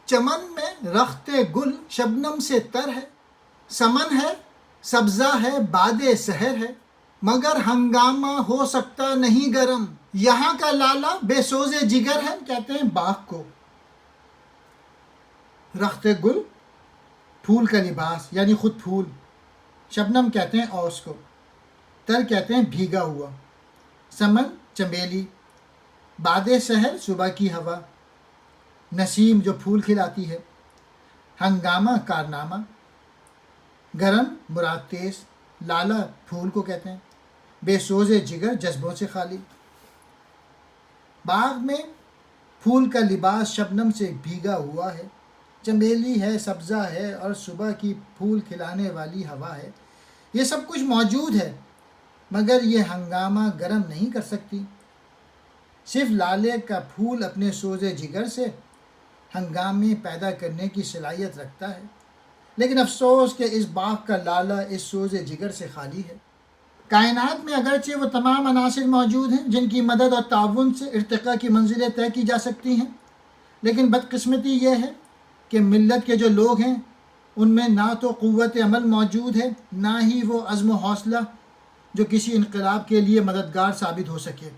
چمن میں رخت گل شبنم سے تر ہے، سمن ہے سبزہ ہے باد سحر ہے، مگر ہنگامہ ہو سکتا نہیں گرم، یہاں کا لالا بے سوز جگر ہے، کہتے ہیں باغ کو۔ رخت گل پھول کا لباس یعنی خود پھول، شبنم کہتے ہیں اوس کو، تر کہتے ہیں بھیگا ہوا، سمن چمیلی، باد سحر صبح کی ہوا، نسیم جو پھول کھلاتی ہے، ہنگامہ کارنامہ، گرم مراد تیز، لالا پھول کو کہتے ہیں، بے سوز جگر جذبوں سے خالی۔ باغ میں پھول کا لباس شبنم سے بھیگا ہوا ہے، چمیلی ہے سبزہ ہے اور صبح کی پھول کھلانے والی ہوا ہے، یہ سب کچھ موجود ہے مگر یہ ہنگامہ گرم نہیں کر سکتی۔ صرف لالے کا پھول اپنے سوز جگر سے ہنگامے پیدا کرنے کی صلاحیت رکھتا ہے، لیکن افسوس کہ اس باغ کا لالا اس سوز جگر سے خالی ہے۔ کائنات میں اگرچہ وہ تمام عناصر موجود ہیں جن کی مدد اور تعاون سے ارتقاء کی منزلیں طے کی جا سکتی ہیں، لیکن بدقسمتی یہ ہے کہ ملت کے جو لوگ ہیں ان میں نہ تو قوت عمل موجود ہے، نہ ہی وہ عزم و حوصلہ جو کسی انقلاب کے لیے مددگار ثابت ہو سکے۔